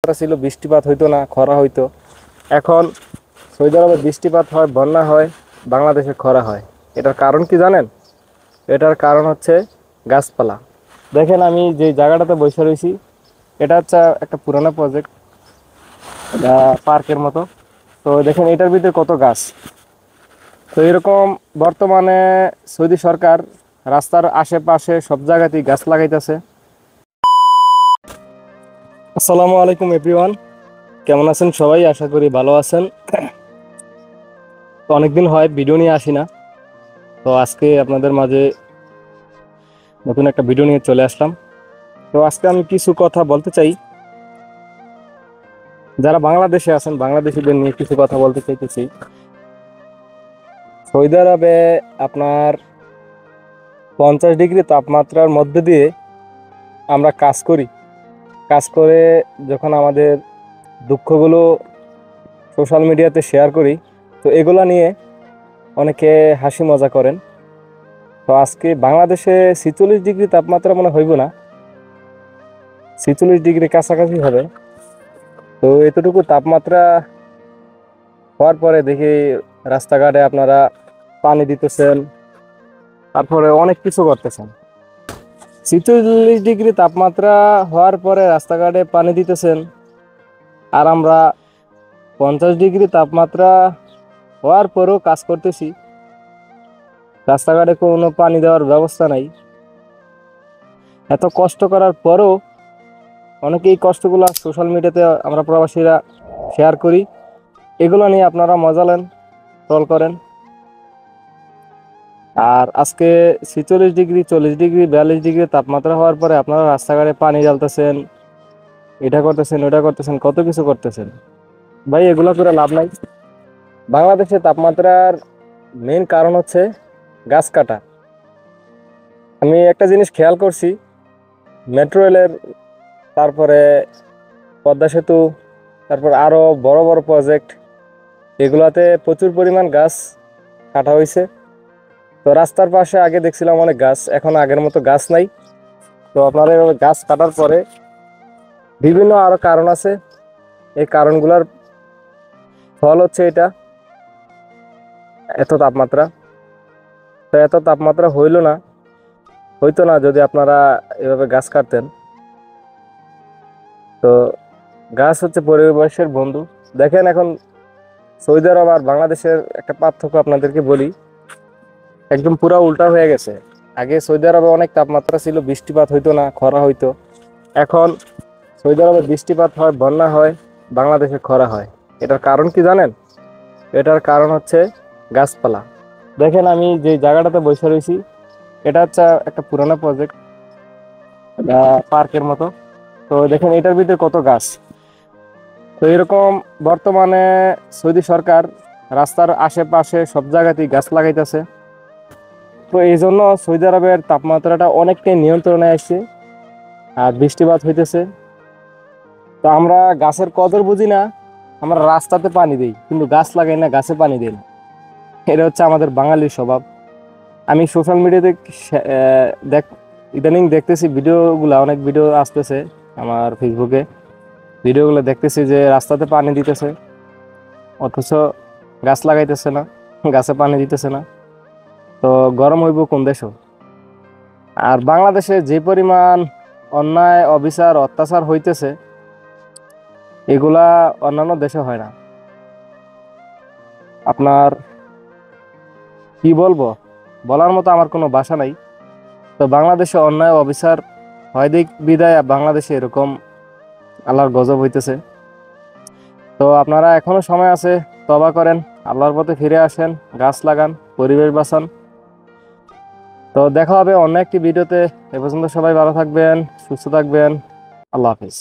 তাপমাত্রা ছিল, বৃষ্টিপাত হইতো না, খরা হইতো। এখন সৌদি আরবে বৃষ্টিপাত হয়, বন্যা হয়, বাংলাদেশে খরা হয়। এটার কারণ কি জানেন? এটার কারণ হচ্ছে গাছপালা। দেখেন আমি যে জায়গাটাতে বসে রয়েছি, এটা হচ্ছে একটা পুরানো প্রজেক্ট, পার্কের মতো। তো দেখেন এটার ভিতরে কত গাছ। তো এরকম বর্তমানে সৌদি সরকার রাস্তার আশেপাশে সব জায়গাতেই গাছ লাগাইতেছে। আসসালামু আলাইকুম এভরিওয়ান, কেমন আছেন সবাই? আশা করি ভালো আছেন। তো অনেকদিন হয় ভিডিও নিয়ে আসি না, তো আজকে আপনাদের মাঝে নতুন একটা ভিডিও নিয়ে চলে আসলাম। তো আজকে আমি কিছু কথা বলতে চাই, যারা বাংলাদেশে আছেন বাংলাদেশিদের নিয়ে কিছু কথা বলতে চাইতেছি। সৌদি আরবে আপনার 50 ডিগ্রি তাপমাত্রার মধ্যে দিয়ে আমরা কাজ করি। কাজ করে যখন আমাদের দুঃখগুলো সোশ্যাল মিডিয়াতে শেয়ার করি, তো এগুলা নিয়ে অনেকে হাসি মজা করেন। তো আজকে বাংলাদেশে 46 ডিগ্রি তাপমাত্রা মনে হইব না, 46 ডিগ্রি কাছাকাছি হবে। তো এতটুকু তাপমাত্রা হওয়ার পরে দেখি রাস্তাঘাটে আপনারা পানি দিতেছেন, তারপরে অনেক কিছু করতেছেন। 46 ডিগ্রি তাপমাত্রা হওয়ার পরে রাস্তাঘাটে পানি দিতেছেন, আর আমরা 50 ডিগ্রি তাপমাত্রা হওয়ার পরেও কাজ করতেছি, রাস্তাঘাটে কোনো পানি দেওয়ার ব্যবস্থা নাই। এত কষ্ট করার পরেও অনেকে এই কষ্টগুলো সোশ্যাল মিডিয়াতে আমরা প্রবাসীরা শেয়ার করি, এগুলো নিয়ে আপনারা মজা নেন, ট্রল করেন। আর আজকে 46 ডিগ্রি, 40 ডিগ্রি, 42 ডিগ্রি তাপমাত্রা হওয়ার পরে আপনারা রাস্তাঘাটে পানি জ্বালতেছেন, এটা করতেছেন, ওটা করতেছেন, কত কিছু করতেছেন। ভাই এগুলো করে লাভ নাই। বাংলাদেশে তাপমাত্রার মেইন কারণ হচ্ছে গাছ কাটা। আমি একটা জিনিস খেয়াল করছি, মেট্রো রেলের, তারপরে পদ্মা সেতু, তারপর আরও বড় বড় প্রজেক্ট, এগুলাতে প্রচুর পরিমাণ গাছ কাটা হয়েছে। তো রাস্তার পাশে আগে দেখছিলাম অনেক গাছ, এখন আগের মতো গাছ নাই। তো আপনারা এভাবে গাছ কাটার পরে বিভিন্ন আরো কারণ আছে, এই কারণগুলোর ফল হচ্ছে এটা, এত তাপমাত্রা। তো এত তাপমাত্রা হইতো না যদি আপনারা এভাবে গাছ কাটতেন। তো গাছ হচ্ছে পরিবেশের বন্ধু। দেখেন এখন সৌদি আরব আর বাংলাদেশের একটা পার্থক্য আপনাদেরকে বলি, একদম পুরা উল্টা হয়ে গেছে। আগে সৌদি আরবে অনেক তাপমাত্রা ছিল, বৃষ্টিপাত হইতো না, খরা হইতো। এখন সৌদি আরবে বৃষ্টিপাত হয়, বন্যা হয়, বাংলাদেশে খরা হয়। এটার কারণ কি জানেন? এটার কারণ হচ্ছে গাছপালা। দেখেন আমি যে জায়গাটাতে বসে রয়েছি, এটা হচ্ছে একটা পুরানো প্রজেক্ট, পার্কের মতো। তো দেখেন এটার ভিতরে কত গাছ। তো এরকম বর্তমানে সৌদি সরকার রাস্তার আশেপাশে সব জায়গাতেই গাছ লাগাইতেছে। তো এই জন্য সৌদি আরবের তাপমাত্রাটা অনেকটাই নিয়ন্ত্রণে আসছে, আর বৃষ্টিপাত হইতেছে। তো আমরা গাছের কদর বুঝি না, আমরা রাস্তাতে পানি দিই কিন্তু গাছ লাগাই না, গাছে পানি দিই না। এটা হচ্ছে আমাদের বাঙালির স্বভাব। আমি সোশ্যাল মিডিয়াতে দেখ ইদানিং দেখতেছি ভিডিওগুলো, অনেক ভিডিও আসতেছে আমার ফেসবুকে, ভিডিওগুলো দেখতেছি যে রাস্তাতে পানি দিতেছে, অথচ গাছ লাগাইতেছে না, গাছে পানি দিতেছে না। তো গরম হইব কোন দেশও। আর বাংলাদেশে যে পরিমাণ অন্যায়, অবিচার, অত্যাচার হইতেছে, এগুলা অন্যান্য দেশে হয় না। আপনার কি বলবো, বলার মতো আমার কোনো ভাষা নাই। তো বাংলাদেশে অন্যায় অবিচার হয় দিক বিদায় বাংলাদেশে এরকম আল্লাহর গজব হইতেছে। তো আপনারা এখনো সময় আছে, তওবা করেন, আল্লাহর পথে ফিরে আসেন, গাছ লাগান, পরিবেশ বাঁচান। তো দেখা হবে অন্য একটি ভিডিওতে। এ পর্যন্ত সবাই ভালো থাকবেন, সুস্থ থাকবেন। আল্লাহ হাফিজ।